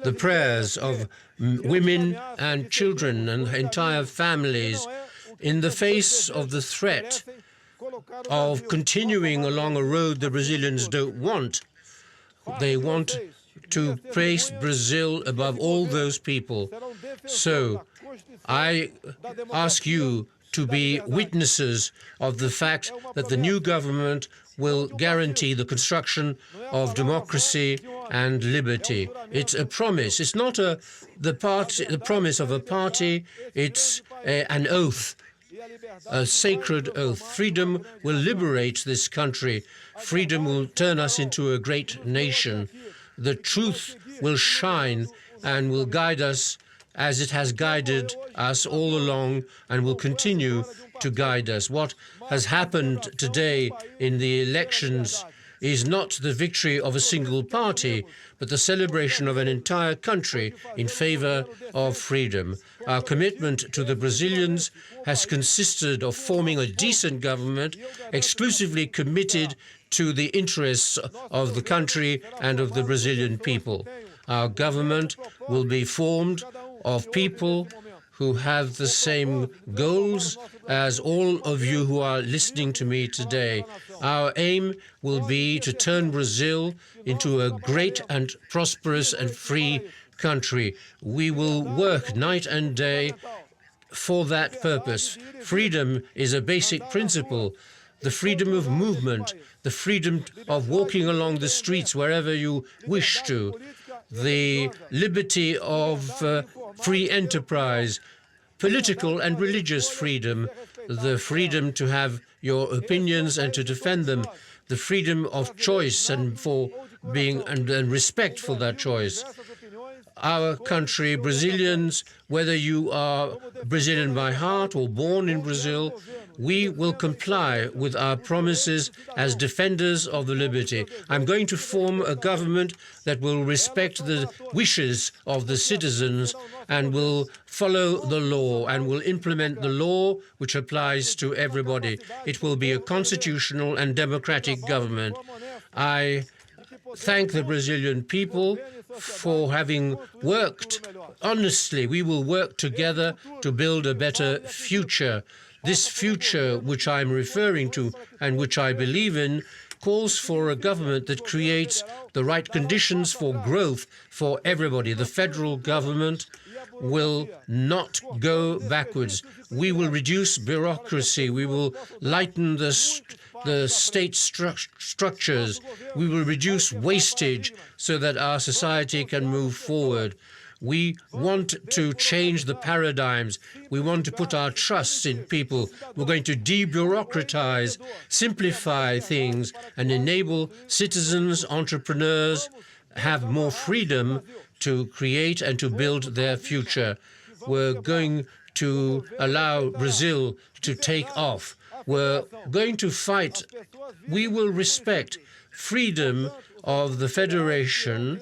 the prayers of women and children and entire families in the face of the threat of continuing along a road the Brazilians don't want. They want to place Brazil above all those people. So I ask you to be witnesses of the fact that the new government will guarantee the construction of democracy and liberty. It's a promise. It's not the promise of a party. It's an oath, a sacred oath. Freedom will liberate this country. Freedom will turn us into a great nation. The truth will shine and will guide us as it has guided us all along and will continue to guide us. What has happened today in the elections is not the victory of a single party, but the celebration of an entire country in favor of freedom. Our commitment to the Brazilians has consisted of forming a decent government exclusively committed to the interests of the country and of the Brazilian people. Our government will be formed of people who have the same goals as all of you who are listening to me today. Our aim will be to turn Brazil into a great and prosperous and free country. We will work night and day for that purpose. Freedom is a basic principle. The freedom of movement, the freedom of walking along the streets wherever you wish to, the liberty of free enterprise, political and religious freedom, the freedom to have your opinions and to defend them, the freedom of choice and for being and respect for that choice. Our country, Brazilians, whether you are Brazilian by heart or born in Brazil, we will comply with our promises as defenders of the liberty. I'm going to form a government that will respect the wishes of the citizens and will follow the law and will implement the law which applies to everybody. It will be a constitutional and democratic government. I thank the Brazilian people for having worked honestly. We will work together to build a better future. This future which I'm referring to and which I believe in calls for a government that creates the right conditions for growth for everybody. The federal government will not go backwards. We will reduce bureaucracy. We will lighten the state structures. We will reduce wastage so that our society can move forward. We want to change the paradigms. We want to put our trust in people. We're going to debureaucratize, simplify things, and enable citizens, entrepreneurs, have more freedom to create and to build their future. We're going to allow Brazil to take off. We're going to fight. We will respect freedom of the federation,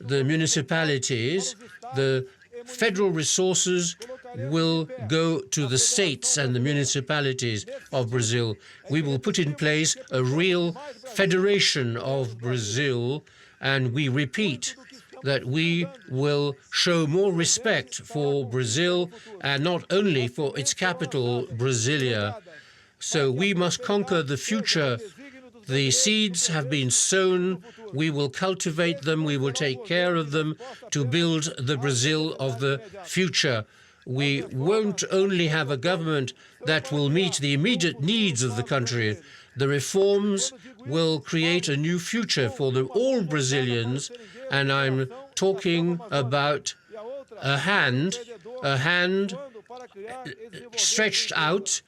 the municipalities. The federal resources will go to the states and the municipalities of Brazil. We will put in place a real federation of Brazil, and we repeat that we will show more respect for Brazil and not only for its capital, Brasilia. So we must conquer the future. The seeds have been sown. We will cultivate them. We will take care of them to build the Brazil of the future. We won't only have a government that will meet the immediate needs of the country. The reforms will create a new future for all Brazilians, and I'm talking about a hand stretched out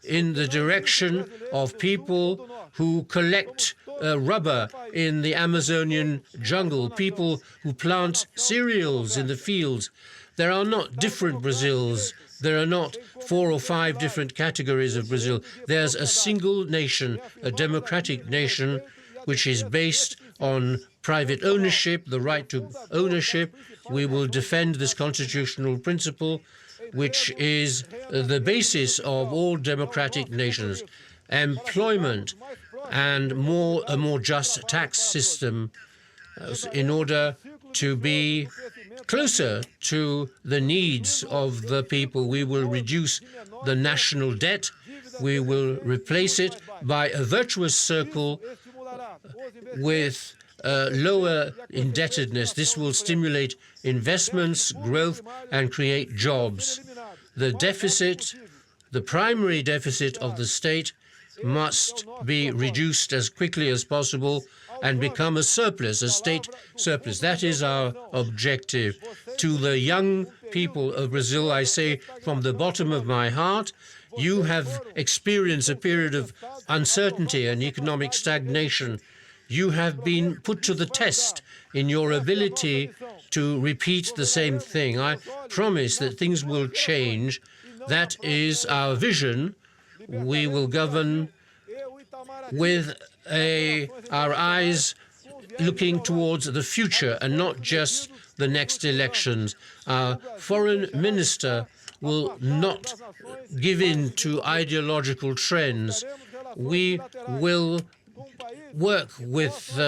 in the direction of people who collect rubber in the Amazonian jungle, people who plant cereals in the fields. There are not different Brazils. There are not 4 or 5 different categories of Brazil. There's a single nation, a democratic nation, which is based on private ownership, the right to ownership. We will defend this constitutional principle, which is the basis of all democratic nations. Employment and a more just tax system in order to be closer to the needs of the people. We will reduce the national debt. We will replace it by a virtuous circle with lower indebtedness. This will stimulate investments, growth, and create jobs. The deficit, the primary deficit of the state, must be reduced as quickly as possible and become a surplus, a state surplus. That is our objective. To the young people of Brazil, I say from the bottom of my heart, you have experienced a period of uncertainty and economic stagnation. You have been put to the test in your ability to repeat the same thing. I promise that things will change. That is our vision. We will govern with our eyes looking towards the future and not just the next elections. Our foreign minister will not give in to ideological trends. We will work with,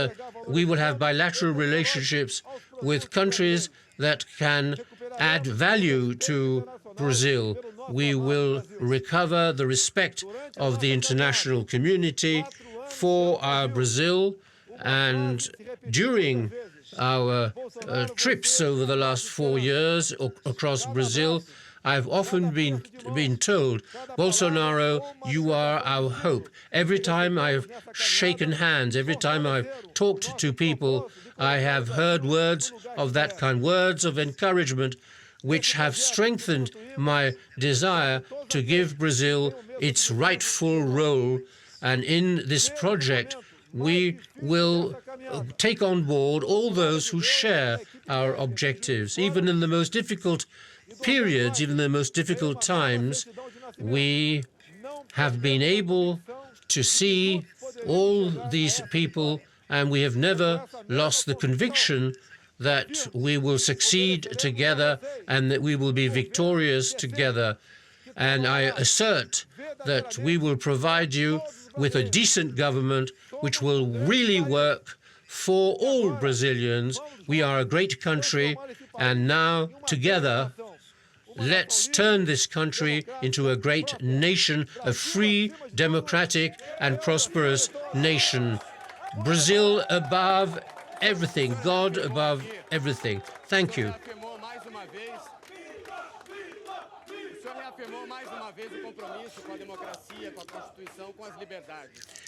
we will have bilateral relationships with countries that can add value to Brazil. We will recover the respect of the international community for our Brazil, and during our trips over the last 4 years across Brazil, I've often been told, Bolsonaro, you are our hope. Every time I've shaken hands, every time I've talked to people, I have heard words of that kind, words of encouragement, which have strengthened my desire to give Brazil its rightful role. And in this project, we will take on board all those who share our objectives. Even in the most difficult periods, even in the most difficult times, we have been able to see all these people, and we have never lost the conviction that we will succeed together and that we will be victorious together. And I assert that we will provide you with a decent government which will really work for all Brazilians. We are a great country, and now together let's turn this country into a great nation, a free, democratic, and prosperous nation. Brazil above everything, God above everything. Thank you.